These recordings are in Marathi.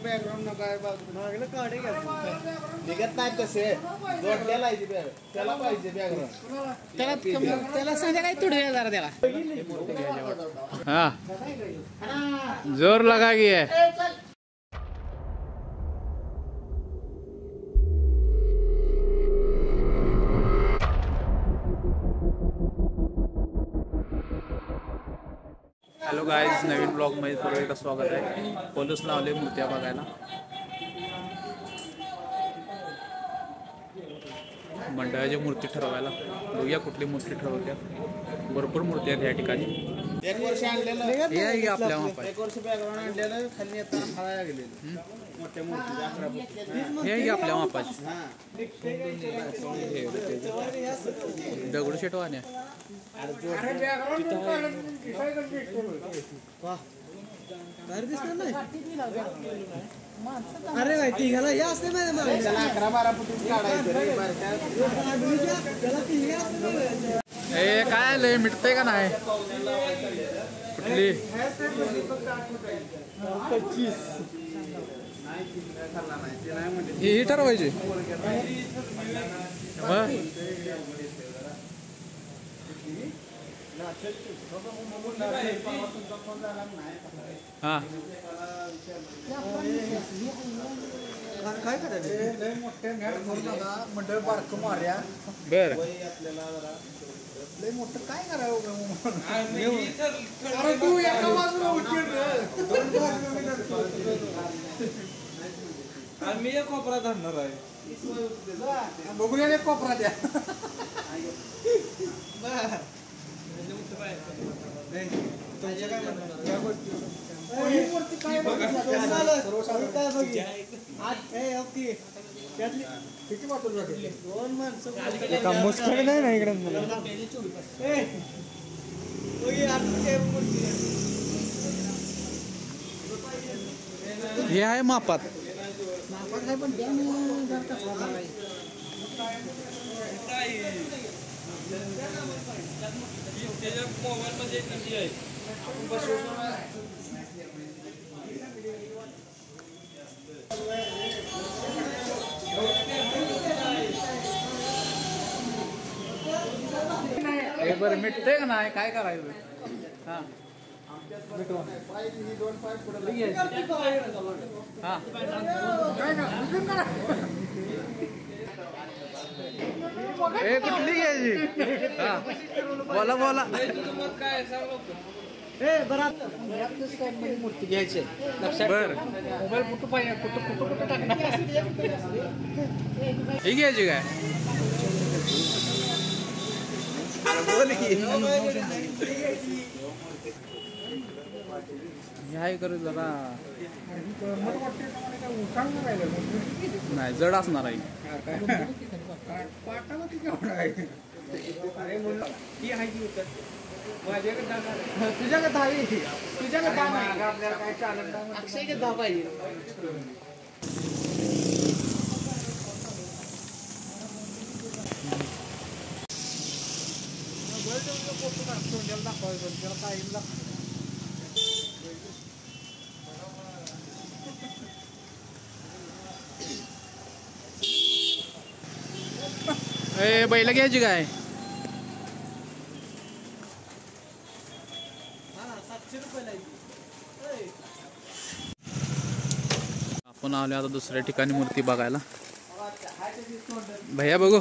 बॅकग्राऊंड काय मागलं काढे निघत नाही तसे जोडल्याला त्याला पाहिजे बॅकग्राऊंड त्याला संध्याकाळी तुडव्या जरा त्याला हा जोर लगा गया हॅलो गाईज नवीन ब्लॉग मध्ये परत एकदा स्वागत आहे. पोलीस लावले मूर्त्या बघायला. मंडळाची मूर्ती ठरवायला बघूया कुठली मूर्ती ठरवत्या. भरपूर मूर्ती आहेत या ठिकाणी. एक वर्ष आणलेलं हे आहे की आपल्या एक वर्ष बॅकग्राऊंड आणलेलं खाली येताना फाळायला गेलेलं मोठ्या मूर्ती 11 हे आहे की आपल्या मापाची दगडूशेठ वाण्या अरे माहिती घ्याला या असते 11-12 फुटीच काढायचं हे काय लय मिटतंय का नाही कुठली 25 ही ठरवायची हा काय करायचं मंडळ बारक मार्या बर लय मोठं काय करावं तू एका बाजूला मी एक कोपरा धरणार आहे बघूया एक कोपरा द्या किती वाटत दोन माणसं नाही ना इकडे हे आहे मापात आहे पण मोबाईल मध्ये किती आहे हे बरं मिटतंय का नाही काय करायचं हा हा हे कुठली घ्यायची हा बोला बोला मूर्ती घ्यायची बर मोबाईल कुठं पाहिजे कुठं टाकणार ही घ्यायची काय हे करू जरा नाही जड असणार आहे तुझ्याकडे दहावी तुझ्याकडे आपल्याला काय चालत अक्षय 10 पाहिजे ए बैल घ्यायची काय 700 रुपये आपण आलो आता दुसऱ्या ठिकाणी मूर्ती बघायला. भैया बघू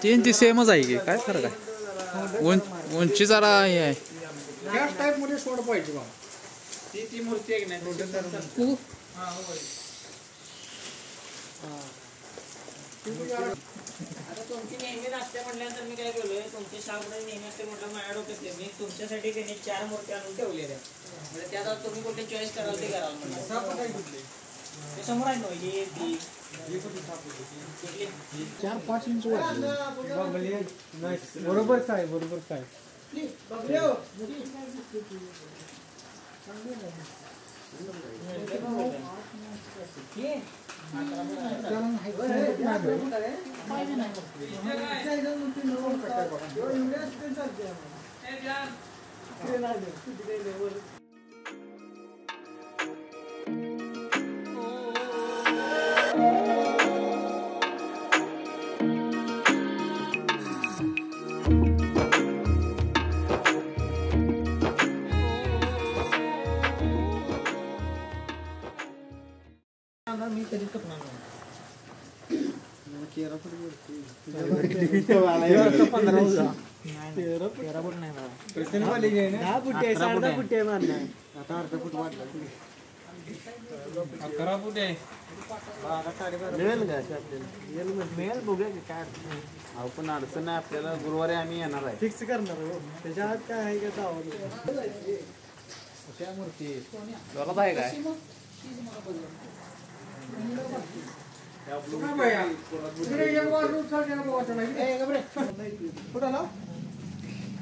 तीन ती सेमच आहे की काय फरक आहे उंची जरा हे आहे त्याच टाइप मध्ये सोड पाहिजे बा ती मूर्ती आहे नाही आता तुमची नेहमी असते म्हटल्यानंतर मी काय केलोय तुमचे शाबुदाणे नेहमी असते म्हटलं माझ्या डोक्यात मी तुमच्यासाठी काही 4 मूर्ती आणून ठेवलेल्या म्हणजे त्यात तुम्ही कुठे चॉईस कराल ते कराल ते समोर आहे ना हे ती 4-5 इंच बरोबर काय मी कधी कपणार नाही. 13 फूट नाही मिळेल बघूया की काय आपण अडचण नाही आपल्याला. गुरुवारी आम्ही येणार आहे, फिक्स करणार हो. त्याच्या आत काय आहे का त्या मूर्ती जोरात आहे काय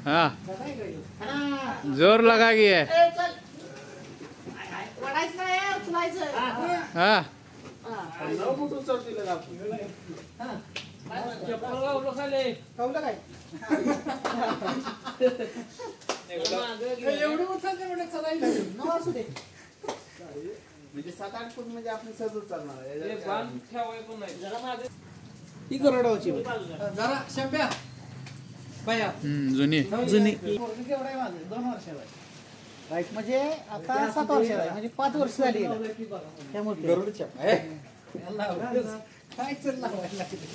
हाँ जोर लगा गई है हाँ म्हणजे 7-8 फूट म्हणजे आपण सहज चालणार आहे. ही करोडाची जरा शंभ्या बाया जुनी जुनी केवढा आहे माझं 2 वर्षाला आहे. राईट म्हणजे आता 7 वर्षाला आहे म्हणजे 5 वर्ष झाली त्यामुळे गरुडच्या काय चल लावायला चालते